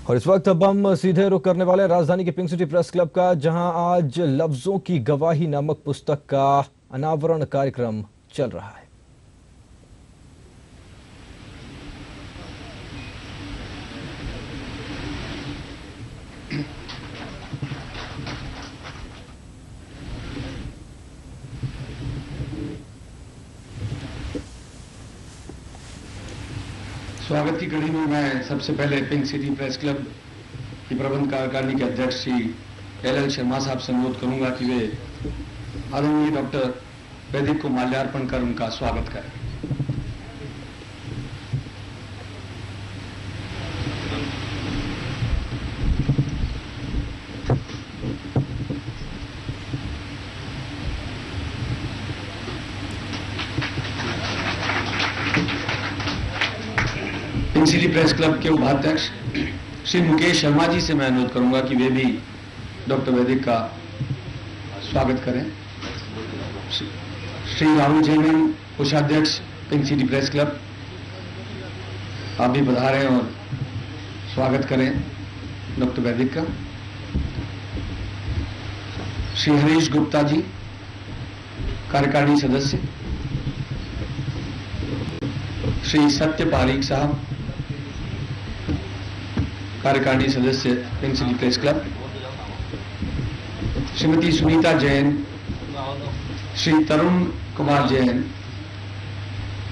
और इस वक्त अब हम सीधे रुख करने वाले हैं राजधानी के पिंक सिटी प्रेस क्लब का, जहां आज लफ्जों की गवाही नामक पुस्तक का अनावरण कार्यक्रम चल रहा है। स्वागत की कड़ी में मैं सबसे पहले पिंक सिटी प्रेस क्लब की प्रबंध कार्यकारिणी के अध्यक्ष श्री LL शर्मा साहब से अनुरोध करूंगा कि वे आदरणीय डॉक्टर वैदिक को माल्यार्पण कर उनका स्वागत करें। पिंक सिटी प्रेस क्लब के उपाध्यक्ष श्री मुकेश शर्मा जी से मैं अनुरोध करूंगा कि वे भी डॉक्टर वैदिक का स्वागत करें। श्री राहुल जैन, कोषाध्यक्ष पिंक सिटी प्रेस क्लब, आप भी पधारें और स्वागत करें डॉक्टर वैदिक का। श्री हरीश गुप्ता जी, कार्यकारिणी सदस्य। श्री सत्य पारीक साहब, कार्यकारिणी सदस्य pink city press club. Shrimati Sunita Jain, Shri Tarun Kumar Jain,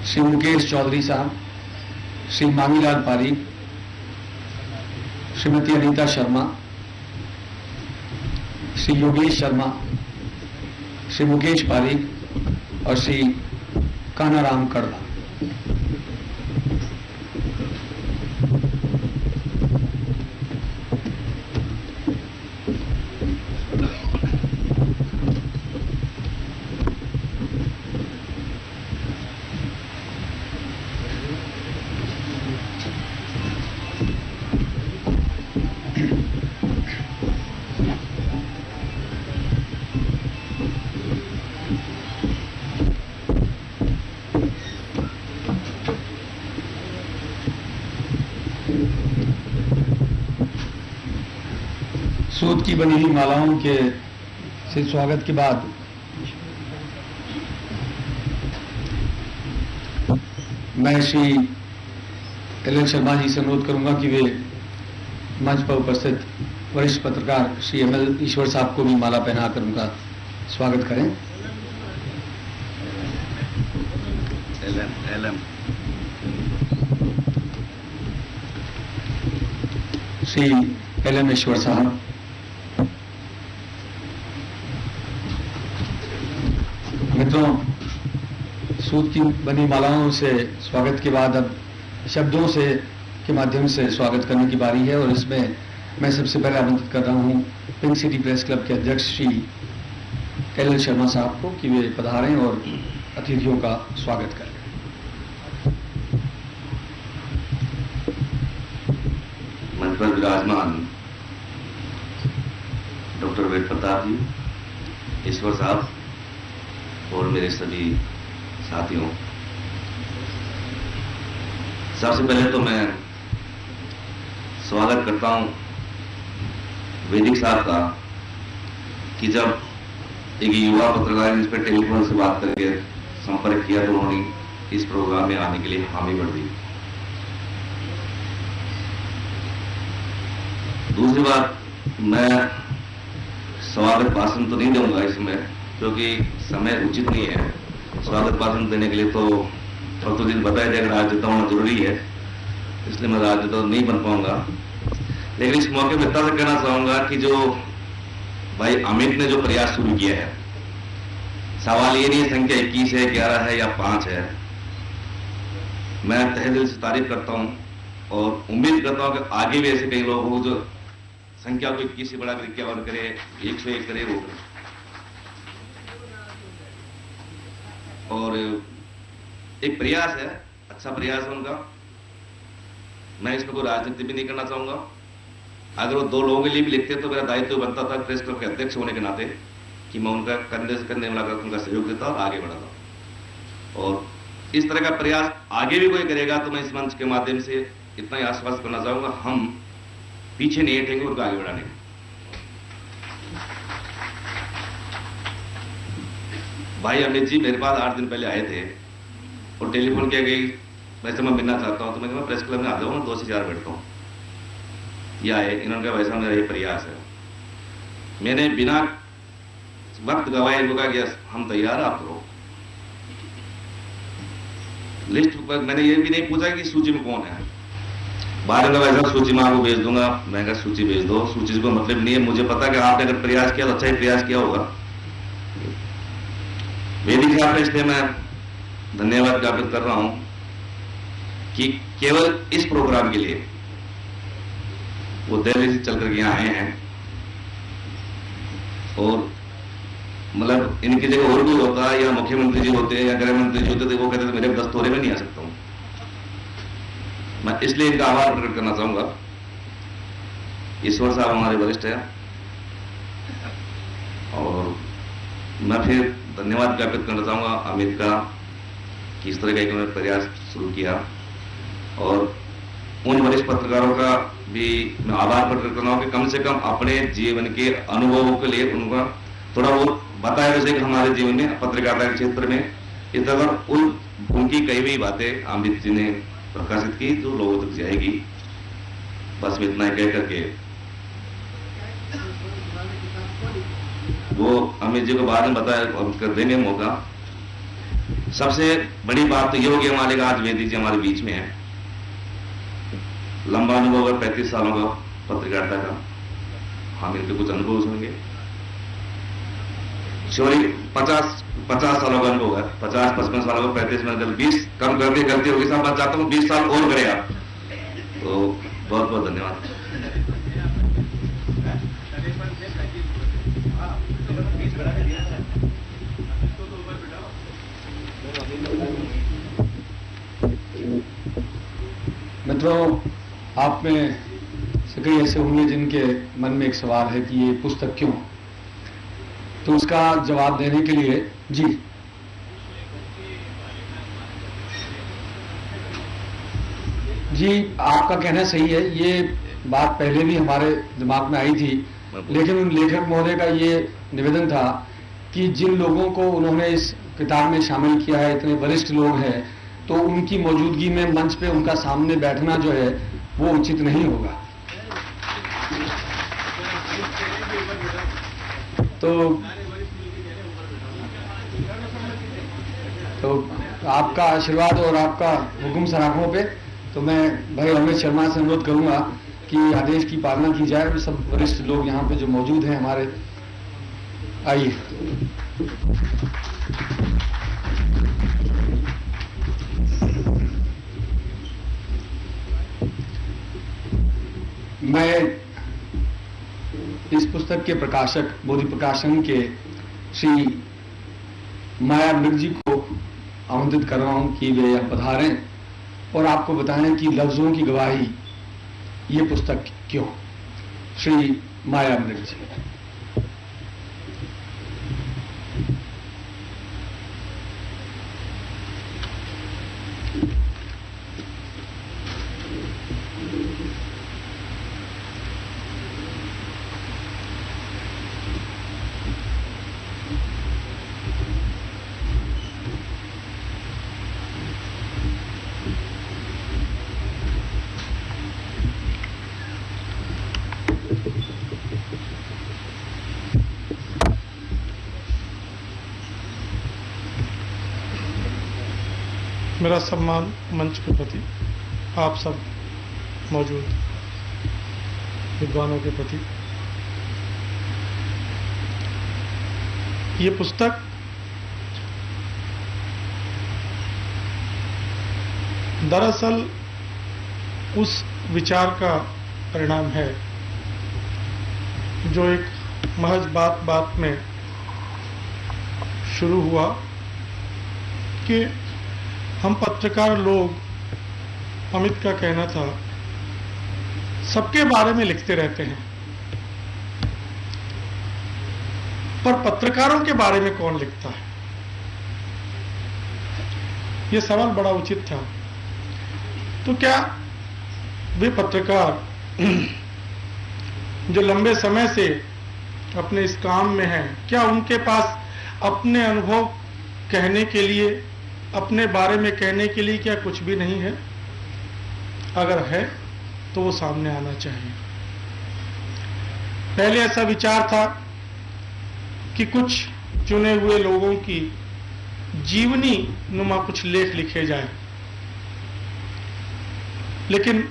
Shri Mukesh Chaudhary साहब, श्री मांगीलाल पारीक, श्रीमती अनीता शर्मा, श्री योगेश शर्मा, श्री मुकेश पारीक और श्री कानाराम कड़वा। सूत की बनी हुई मालाओं के से स्वागत के बाद मैं श्री LL शर्मा जी से अनुरोध करूंगा कि वे मंच पर उपस्थित वरिष्ठ पत्रकार श्री ML ईश्वर साहब को भी माला पहनाकर उनका स्वागत करें। श्री LM ईश्वर साहब, मित्रों, सूत की बनी मालाओं से स्वागत के बाद अब शब्दों से के माध्यम से स्वागत करने की बारी है और इसमें मैं सबसे पहले आमंत्रित कर रहा हूं पिंक सिटी प्रेस क्लब के अध्यक्ष श्री LL शर्मा साहब को कि वे पधारें और अतिथियों का स्वागत करें। मंच पर विराजमान डॉक्टर वेद प्रताप जी, ईश्वर साहब और मेरे सभी साथियों, सबसे पहले तो मैं स्वागत करता हूं वैदिक साहब का कि जब एक युवा पत्रकार इस पर टेलीफोन से बात करके संपर्क किया तो उन्होंने इस प्रोग्राम में आने के लिए हामी भर दी। दूसरी बात, मैं स्वागत भाषण तो नहीं दूंगा इसमें क्योंकि समय उचित नहीं है। स्वागत भाषण देने के लिए तो प्रतिदिन बताया जाएगा राजनेता होना जरूरी है, इसलिए मैं राजनेता नहीं बन पाऊंगा। लेकिन इस मौके पर इतना कहना चाहूंगा कि जो भाई अमित ने जो प्रयास शुरू किया है, सवाल ये नहीं है संख्या 21 है, 11 है या 5 है। मैं तहे दिल से तारीफ करता हूं और उम्मीद करता हूं कि आगे भी ऐसे कई लोग हो जो संख्या को 21 से बढ़ाकर 51 करे, 101 करे, वो करे। और एक प्रयास है, अच्छा प्रयास है उनका। मैं इसमें कोई राजनीति भी नहीं करना चाहूंगा। अगर वो 2 लोगों के लिए भी लिखते तो मेरा दायित्व बनता था प्रेस क्लब के अध्यक्ष होने के नाते कि मैं उनका कंधे से कंधे मिलाकर उनका सहयोग देता और आगे बढ़ाता। और इस तरह का प्रयास आगे भी कोई करेगा तो मैं इस मंच के माध्यम से इतना ही आश्वस्त करना चाहूंगा, हम पीछे नहीं हटेंगे उनको आगे बढ़ाने में। भाई अमित जी मेरे पास 8 दिन पहले आए थे और टेलीफोन किया गई वैसे मैं मिलना चाहता हूं, तो मैं प्रेस क्लब में आ जाऊंगा, 2 से 4 बैठता हूं। ये आए, इन्होंने कहा वैसा मेरा ये प्रयास है। मैंने बिना वक्त गवाए इनको कहा कि हम तैयार हैं, आप करो लिस्ट पर। मैंने ये भी नहीं पूछा कि सूची में कौन है। बाद में वैसा सूची में आपको भेज दूंगा। मैं कहा सूची भेज दो, सूची को मतलब नहीं है, मुझे पता कि आपने अगर प्रयास किया तो अच्छा ही प्रयास किया होगा। वेदिक आपने, इसलिए मैं धन्यवाद ज्ञापित कर रहा हूं कि केवल इस प्रोग्राम के लिए वो दिल्ली से चल करके यहाँ आए हैं। और मतलब इनकी जगह और भी होता है, या मुख्यमंत्री जी होते हैं या गृह मंत्री जी होते थे, वो कहते थे मेरे 10 तोरे में नहीं आ सकता हूं। मैं इसलिए इनका आभार प्रकट करना चाहूंगा। ईश्वर साहब हमारे वरिष्ठ हैं और मैं फिर धन्यवाद ज्ञापित करना चाहूंगा अमित का कि इस तरह का एक उन्होंने प्रयास शुरू किया। और उन वरिष्ठ पत्रकारों का भी मैं आभार प्रकट करना हूं कि कम से कम अपने जीवन के अनुभवों के लिए उनका थोड़ा बहुत बताया, जैसे कि हमारे जीवन में पत्रकारिता के क्षेत्र में इस तरह उनकी कई भी बातें अमित जी ने प्रकाशित की जो लोगों तक जाएगी। बस मैं इतना कह करके वो अमित जी को बाद में बताया कर देंगे मौका। सबसे बड़ी बात तो ये होगी हमारे आज वेदी जी हमारे बीच में है, लंबा अनुभव है 35 सालों का पत्रकारिता का। हम इनके कुछ अनुभव सुनेंगे। सॉरी 50 सालों का अनुभव है, 50-55 सालों का, 35 में 20 कम कर दी गलती होगी साहब। मैं चाहता हूँ 20 साल और करें आप। तो बहुत बहुत धन्यवाद। मित्रों, आप में से कई ऐसे होंगे जिनके मन में एक सवाल है कि ये पुस्तक क्यों, तो उसका जवाब देने के लिए जी आपका कहना सही है। ये बात पहले भी हमारे दिमाग में आई थी, लेकिन उन लेखक महोदय का ये निवेदन था कि जिन लोगों को उन्होंने इस किताब में शामिल किया है, इतने वरिष्ठ लोग हैं, तो उनकी मौजूदगी में मंच पे उनका सामने बैठना जो है वो उचित नहीं होगा। तो आपका आशीर्वाद और आपका हुक्म सराखों पे तो मैं भाई अमित शर्मा से अनुरोध करूंगा कि आदेश की पालना की जाए और सब वरिष्ठ लोग यहाँ पे जो मौजूद हैं हमारे, आइए। मैं इस पुस्तक के प्रकाशक बोधि प्रकाशन के श्री माया मृग जी को आमंत्रित कर रहा हूं कि वे यहां पधारें और आपको बताएं कि लफ्जों की गवाही ये पुस्तक क्यों। श्री माया मृग जी। मेरा सम्मान मंच के प्रति, आप सब मौजूद विद्वानों के प्रति। ये पुस्तक दरअसल उस विचार का परिणाम है जो एक महज बात में शुरू हुआ कि हम पत्रकार लोग, अमित का कहना था, सबके बारे में लिखते रहते हैं, पर पत्रकारों के बारे में कौन लिखता है? यह सवाल बड़ा उचित था। तो क्या वे पत्रकार जो लंबे समय से अपने इस काम में हैं, क्या उनके पास अपने अनुभव कहने के लिए, अपने बारे में कहने के लिए क्या कुछ भी नहीं है? अगर है तो वो सामने आना चाहिए। पहले ऐसा विचार था कि कुछ चुने हुए लोगों की जीवनी नुमा कुछ लेख लिखे जाए, लेकिन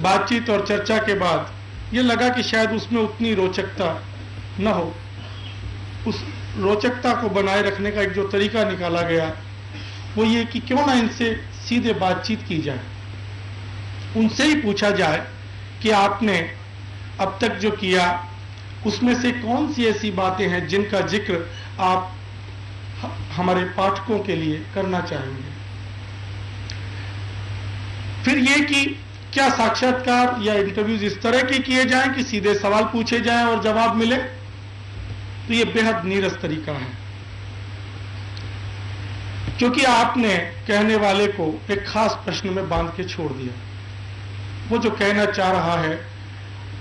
बातचीत और चर्चा के बाद ये लगा कि शायद उसमें उतनी रोचकता न हो। उस रोचकता को बनाए रखने का एक जो तरीका निकाला गया वो ये कि क्यों ना इनसे सीधे बातचीत की जाए, उनसे ही पूछा जाए कि आपने अब तक जो किया उसमें से कौन सी ऐसी बातें हैं जिनका जिक्र आप हमारे पाठकों के लिए करना चाहेंगे। फिर ये कि क्या साक्षात्कार या इंटरव्यूज इस तरह के किए जाएं कि सीधे सवाल पूछे जाएं और जवाब मिले, तो ये बेहद नीरस तरीका है, क्योंकि आपने कहने वाले को एक खास प्रश्न में बांध के छोड़ दिया। वो जो कहना चाह रहा है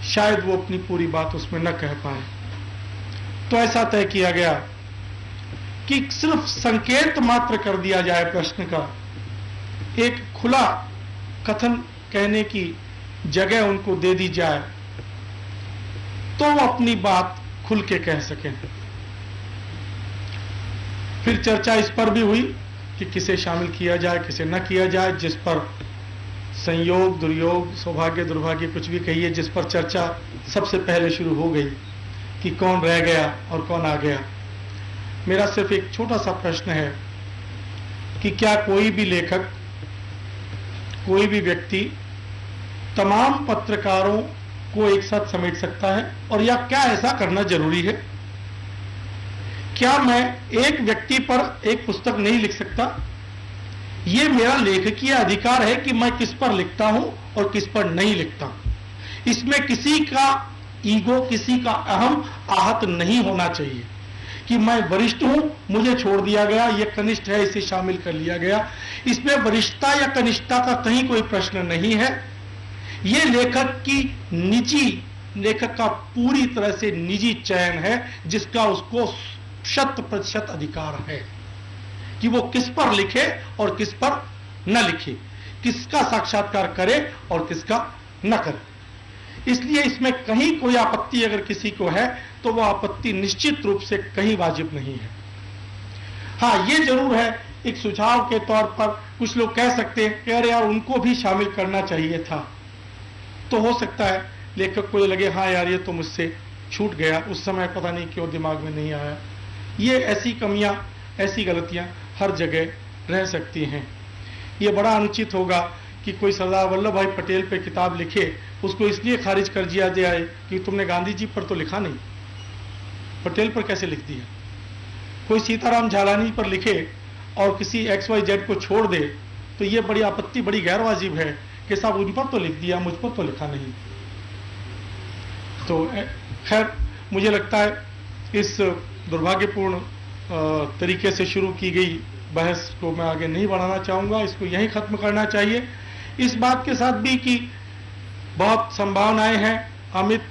शायद वो अपनी पूरी बात उसमें न कह पाए। तो ऐसा तय किया गया कि सिर्फ संकेत मात्र कर दिया जाए प्रश्न का, एक खुला कथन कहने की जगह उनको दे दी जाए तो वो अपनी बात खुल के कह सकें। फिर चर्चा इस पर भी हुई कि किसे शामिल किया जाए, किसे न किया जाए, जिस पर संयोग, दुर्योग, सौभाग्य, दुर्भाग्य कुछ भी कहिए, जिस पर चर्चा सबसे पहले शुरू हो गई कि कौन रह गया और कौन आ गया। मेरा सिर्फ एक छोटा सा प्रश्न है कि क्या कोई भी लेखक, कोई भी व्यक्ति तमाम पत्रकारों को एक साथ समेट सकता है, और या क्या ऐसा करना जरूरी है? क्या मैं एक व्यक्ति पर एक पुस्तक नहीं लिख सकता? ये मेरा लेखकीय अधिकार है कि मैं किस पर लिखता हूं और किस पर नहीं लिखता। इसमें किसी का ईगो, किसी का अहम आहत नहीं होना चाहिए कि मैं वरिष्ठ हूं, मुझे छोड़ दिया गया, ये कनिष्ठ है, इसे शामिल कर लिया गया। इसमें वरिष्ठता या कनिष्ठता का कहीं कोई प्रश्न नहीं है। ये लेखक की निजी, लेखक का पूरी तरह से निजी चयन है, जिसका उसको 100% अधिकार है कि वो किस पर लिखे और किस पर न लिखे, किसका साक्षात्कार करे और किसका न करे। इसलिए इसमें कहीं कोई आपत्ति अगर किसी को है तो वो आपत्ति निश्चित रूप से कहीं वाजिब नहीं है। हाँ, ये जरूर है, एक सुझाव के तौर पर कुछ लोग कह सकते हैं कि अरे यार उनको भी शामिल करना चाहिए था। तो हो सकता है लेखक को ये लगे हाँ यार ये तो मुझसे छूट गया, उस समय पता नहीं क्यों दिमाग में नहीं आया। ये ऐसी कमियां, ऐसी गलतियां हर जगह रह सकती हैं। ये बड़ा अनुचित होगा कि कोई सरदार वल्लभ भाई पटेल पे किताब लिखे, उसको इसलिए खारिज कर दिया जाए कि तुमने गांधी जी पर तो लिखा नहीं, पटेल पर कैसे लिख दिया। कोई सीताराम झालानी पर लिखे और किसी XYZ को छोड़ दे तो ये बड़ी आपत्ति, बड़ी गैर वाजिब है कि साहब उन पर तो लिख दिया, मुझ पर तो लिखा नहीं। तो खैर मुझे लगता है इस दुर्भाग्यपूर्ण तरीके से शुरू की गई बहस को मैं आगे नहीं बढ़ाना चाहूंगा, इसको यहीं खत्म करना चाहिए। इस बात के साथ भी कि बहुत संभावनाएं हैं, अमित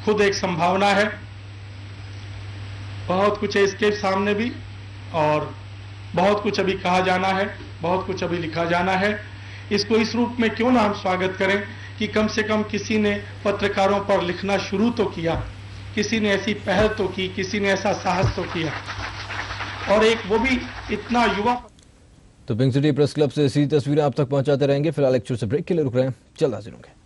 खुद एक संभावना है, बहुत कुछ है इसके सामने भी, और बहुत कुछ अभी कहा जाना है, बहुत कुछ अभी लिखा जाना है। इसको इस रूप में क्यों ना हम स्वागत करें कि कम से कम किसी ने पत्रकारों पर लिखना शुरू तो किया, किसी ने ऐसी पहल तो की, किसी ने ऐसा साहस तो किया, और एक वो भी इतना युवा। तो पिंक सिटी प्रेस क्लब से ऐसी तस्वीरें आप तक पहुंचाते रहेंगे। फिलहाल एक छोटे से ब्रेक के लिए रुक रहे हैं, जल्द हाजिर होंगे।